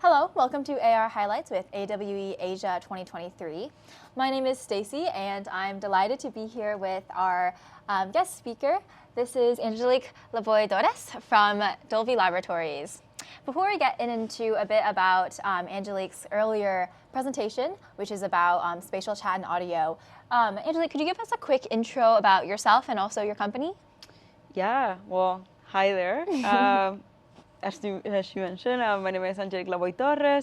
Hello, welcome to AR Highlights with AWE Asia 2023. My name is Stacy, and I'm delighted to be here with our guest speaker. This is Angelik Laboy from Dolby Laboratories. Before we get into a bit about Angelik's earlier presentation, which is about spatial chat and audio, Angelik, could you give us a quick intro about yourself and also your company? Yeah, well, hi there. As you mentioned, my name is Angelik Laboy.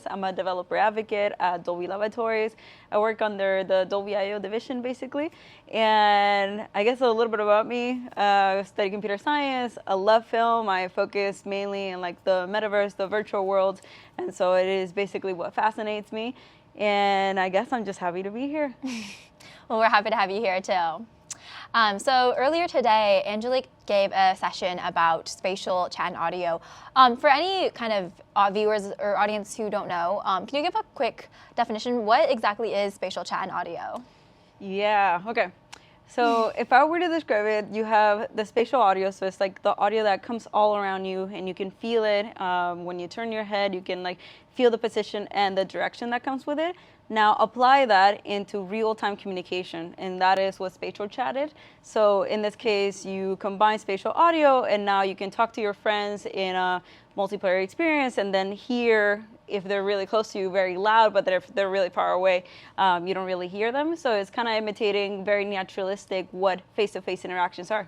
I'm a developer advocate at Dolby Laboratories. I work under the Dolby I/O division, basically. And I guess a little bit about me. I study computer science. I love film. I focus mainly in like the metaverse, the virtual world. And so it is basically what fascinates me. And I guess I'm just happy to be here. Well, we're happy to have you here too. So earlier today, Angelik gave a session about spatial chat and audio. For any kind of viewers or audience who don't know, can you give a quick definition? What exactly is spatial chat and audio? Yeah, okay. So if I were to describe it, you have the spatial audio, so it's like the audio that comes all around you and you can feel it. When you turn your head, you can like feel the position and the direction that comes with it. Now apply that into real-time communication, and that is what spatial chat is. So in this case, you combine spatial audio, and now you can talk to your friends in a multiplayer experience, and then hear, if they're really close to you, very loud, but if they're really far away, you don't really hear them. So it's kind of imitating very naturalistic what face-to-face interactions are.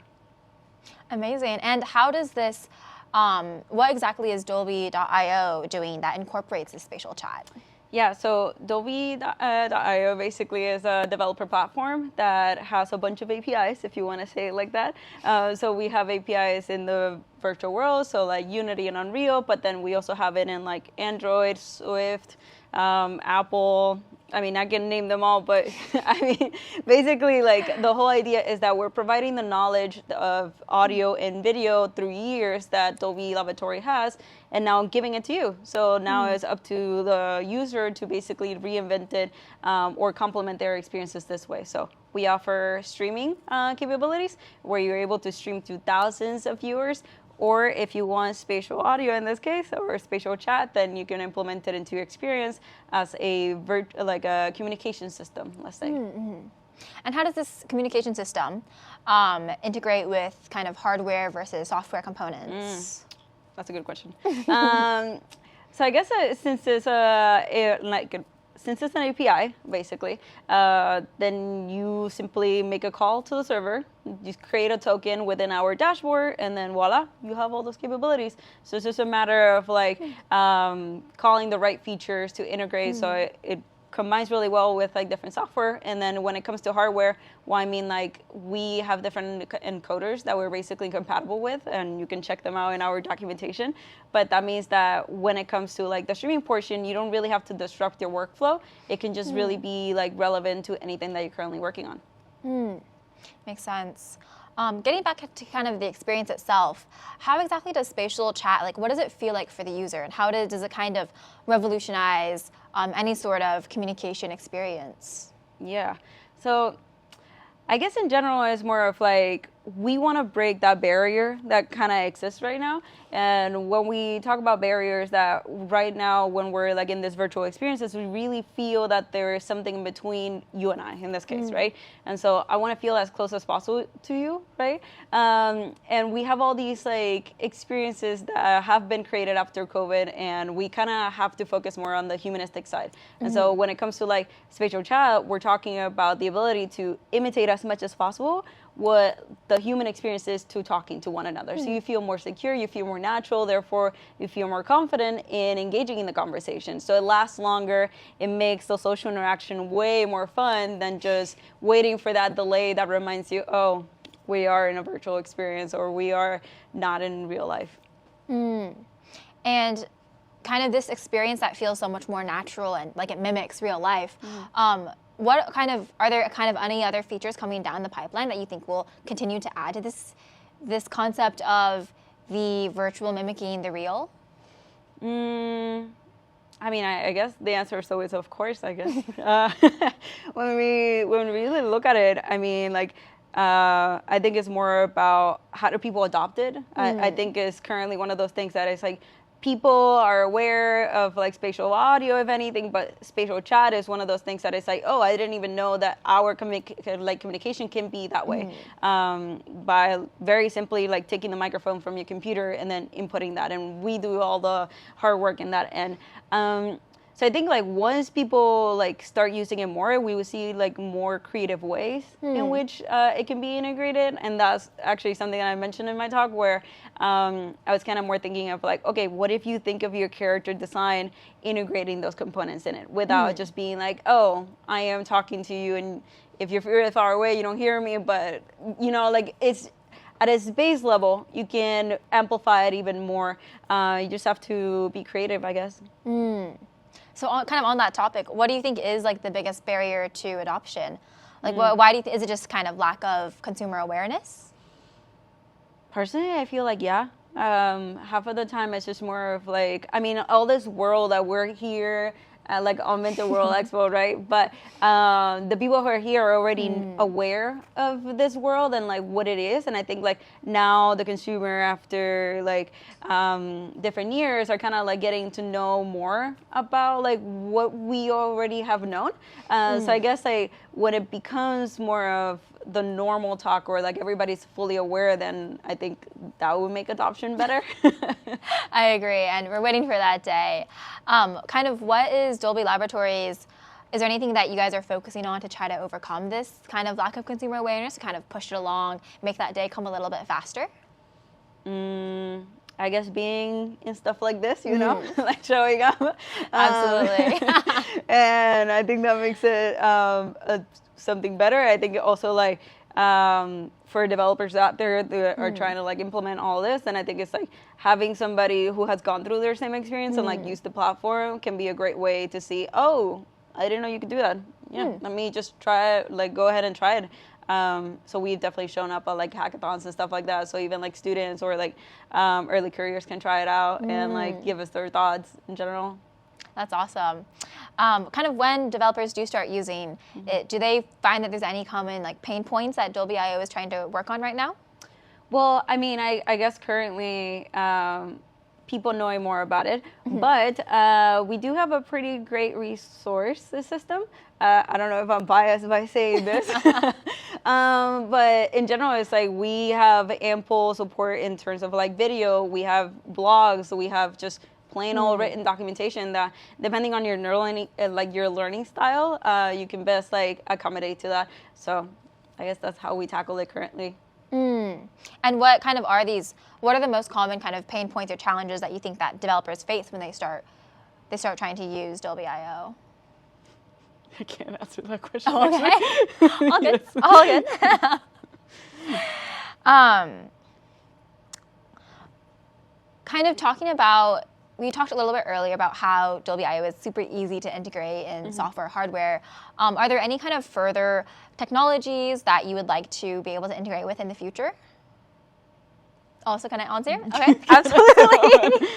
Amazing. And how does this, what exactly is Dolby.io doing that incorporates this spatial chat? Yeah, so Dolby.io basically is a developer platform that has a bunch of APIs, if you want to say it like that. So we have APIs in the virtual world, so like Unity and Unreal, but then we also have it in like Android, Swift, Apple. I mean, I can name them all, but I mean, basically, like the whole idea is that we're providing the knowledge of audio and video through years that Dolby Laboratory has, and now giving it to you. So now it's up to the user to basically reinvent it or complement their experiences this way. So we offer streaming capabilities where you're able to stream to thousands of viewers. Or if you want spatial audio in this case, or spatial chat, then you can implement it into your experience as a communication system, let's say. Mm-hmm. And how does this communication system integrate with kind of hardware versus software components? That's a good question. So I guess since it's an API, basically, then you simply make a call to the server, you create a token within our dashboard, and then voila, you have all those capabilities. So it's just a matter of like calling the right features to integrate, so it combines really well with like different software. And then when it comes to hardware, well, I mean, like we have different encoders that we're basically compatible with, and you can check them out in our documentation. But that means that when it comes to like the streaming portion, you don't really have to disrupt your workflow. It can just really be like relevant to anything that you're currently working on. Makes sense. Getting back to kind of the experience itself, how exactly does spatial chat, like what does it feel like for the user, and how does it kind of revolutionize any sort of communication experience? Yeah, so I guess in general it's more of like we want to break that barrier that kind of exists right now. And when we talk about barriers, that right now when we're like in this virtual experiences, we really feel that there is something in between you and I in this case, right? And so I want to feel as close as possible to you, right? And we have all these like experiences that have been created after COVID, and we kind of have to focus more on the humanistic side. And so when it comes to like spatial chat, we're talking about the ability to imitate as much as possible what the human experience is to talking to one another. So you feel more secure, you feel more natural, therefore you feel more confident in engaging in the conversation. So it lasts longer, it makes the social interaction way more fun than just waiting for that delay that reminds you, oh, we are in a virtual experience or we are not in real life. And kind of this experience that feels so much more natural and like it mimics real life. What kind of, are there kind of any other features coming down the pipeline that you think will continue to add to this concept of the virtual mimicking the real? I mean, I guess the answer is always of course, I guess. When we really look at it, I mean, like, I think it's more about how do people adopt it. I think it's currently one of those things that is like people are aware of like spatial audio, if anything, but spatial chat is one of those things that it's like, oh, I didn't even know that our communication can be that way, by very simply like taking the microphone from your computer and then inputting that, and we do all the hard work in that end. So I think like once people like start using it more, we will see like more creative ways in which it can be integrated. And that's actually something that I mentioned in my talk, where I was kind of more thinking of like, okay, what if you think of your character design integrating those components in it without just being like, oh, I am talking to you, and if you're really far away, you don't hear me, but you know, like it's at its base level, you can amplify it even more. You just have to be creative, I guess. So kind of on that topic, what do you think is like the biggest barrier to adoption? Like, why do you is it just kind of lack of consumer awareness? Personally, I feel like, yeah. Half of the time, it's just more of like, I mean, all this world that we're here at like Augmented World Expo, right? But the people who are here are already aware of this world and like what it is. And I think like now the consumer, after like different years, are kind of like getting to know more about like what we already have known. So I guess like when it becomes more of the normal talk, or like everybody's fully aware, then I think that would make adoption better. I agree, and we're waiting for that day. Kind of what is Dolby Laboratories? Is there anything that you guys are focusing on to try to overcome this kind of lack of consumer awareness, to kind of push it along, make that day come a little bit faster? I guess being in stuff like this, you know, like showing up. Absolutely. And I think that makes it something better. I think also like for developers out there that are trying to like implement all this, and I think it's like having somebody who has gone through their same experience and like used the platform can be a great way to see, oh, I didn't know you could do that. Yeah, let me just try it, like go ahead and try it. So we've definitely shown up at like hackathons and stuff like that. So even like students or like early careers can try it out and like give us their thoughts in general. That's awesome. Kind of when developers do start using it, do they find that there's any common like pain points that Dolby IO is trying to work on right now? Well, I mean, I guess currently people knowing more about it, but we do have a pretty great resource system. I don't know if I'm biased by saying this, but in general, it's like we have ample support in terms of like video. We have blogs. We have just plain old written documentation that, depending on your your learning style, you can best like accommodate to that. So I guess that's how we tackle it currently. And what kind of are these? What are the most common kind of pain points or challenges that you think that developers face when they start trying to use Dolby IO? I can't answer that question. Oh, okay. All good. Yes. All good. Kind of talking about, we talked a little bit earlier about how Dolby IO is super easy to integrate in software, hardware. Are there any kind of further technologies that you would like to be able to integrate with in the future? Also, can I answer? Okay, absolutely.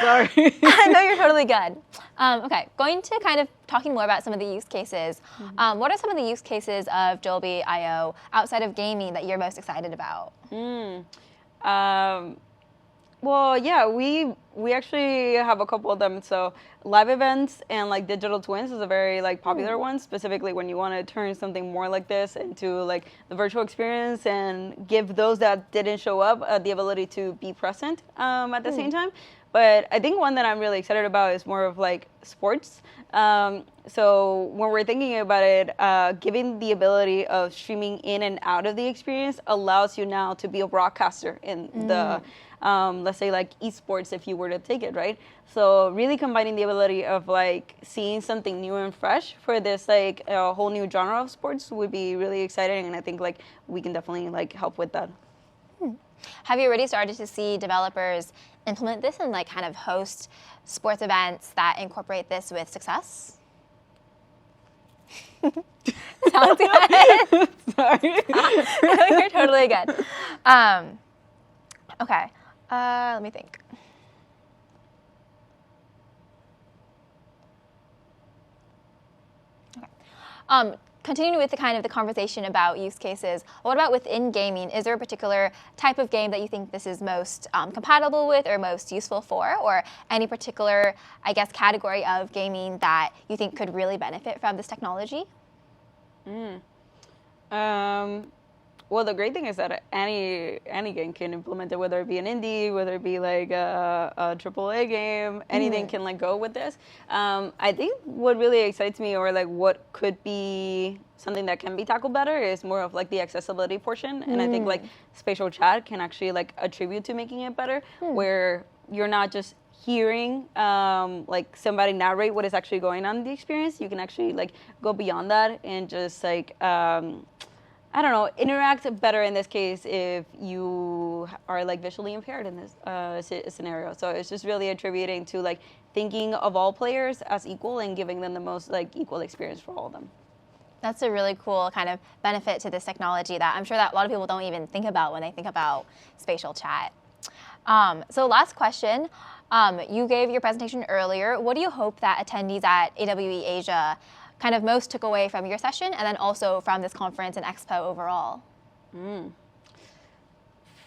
Sorry. I know you're totally good. Okay, going to kind of talking more about some of the use cases. What are some of the use cases of Dolby IO outside of gaming that you're most excited about? Well, yeah, we actually have a couple of them. So live events and like digital twins is a very like popular one, specifically when you want to turn something more like this into like the virtual experience and give those that didn't show up the ability to be present at the same time. But I think one that I'm really excited about is more of like sports. So when we're thinking about it, giving the ability of streaming in and out of the experience allows you now to be a broadcaster in the let's say like esports, if you were to take it, right? So really combining the ability of like seeing something new and fresh for this like a whole new genre of sports would be really exciting, and I think like we can definitely like help with that. Have you already started to see developers implement this and like kind of host sports events that incorporate this with success? Sounds good. Sorry. You're totally good. Okay. Let me think. Okay. continuing with the kind of the conversation about use cases, what about within gaming? Is there a particular type of game that you think this is most compatible with or most useful for, or any particular, I guess, category of gaming that you think could really benefit from this technology? Well, the great thing is that any game can implement it, whether it be an indie, whether it be like a AAA game, anything can like go with this. I think what really excites me, or like what could be something that can be tackled better, is more of like the accessibility portion. And I think like spatial chat can actually like attribute to making it better, where you're not just hearing like somebody narrate what is actually going on in the experience. You can actually like go beyond that and just like I don't know, interact better in this case if you are like visually impaired in this scenario. So it's just really attributing to like thinking of all players as equal and giving them the most like equal experience for all of them. That's a really cool kind of benefit to this technology that I'm sure that a lot of people don't even think about when they think about spatial chat. So last question, you gave your presentation earlier. What do you hope that attendees at AWE Asia kind of most took away from your session, and then also from this conference and expo overall?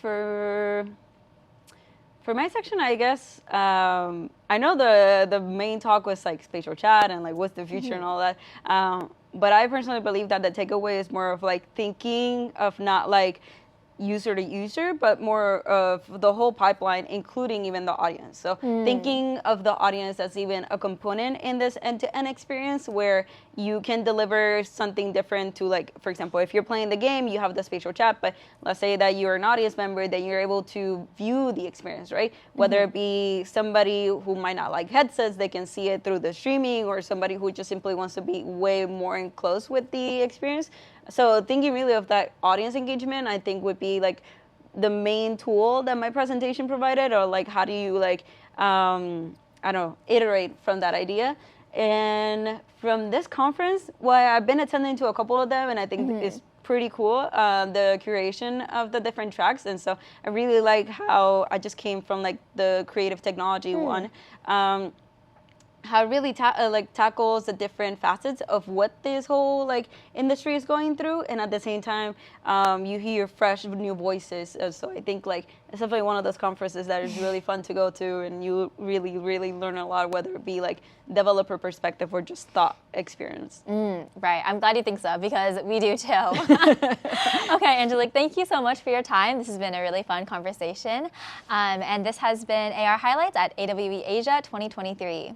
For my section, I guess, I know the main talk was like spatial chat and like what's the future and all that. But I personally believe that the takeaway is more of like thinking of not like user to user, but more of the whole pipeline, including even the audience. So thinking of the audience as even a component in this end-to-end experience, where you can deliver something different to, like, for example, if you're playing the game, you have the spatial chat, but let's say that you're an audience member, then you're able to view the experience, right? Whether it be somebody who might not like headsets, they can see it through the streaming, or somebody who just simply wants to be way more in close with the experience. So thinking really of that audience engagement, I think would be like the main tool that my presentation provided, or like how do you like, I don't know, iterate from that idea. And from this conference, well, I've been attending to a couple of them, and I think it's pretty cool, the curation of the different tracks. And so I really like how I just came from like the creative technology one. How it really tackles the different facets of what this whole like industry is going through, and at the same time you hear fresh new voices. So I think like it's definitely one of those conferences that is really fun to go to, and you really learn a lot, whether it be like developer perspective or just thought experience. Right, I'm glad you think so, because we do too. Okay, Angelik, thank you so much for your time. This has been a really fun conversation, and this has been AR Highlights at AWE Asia 2023.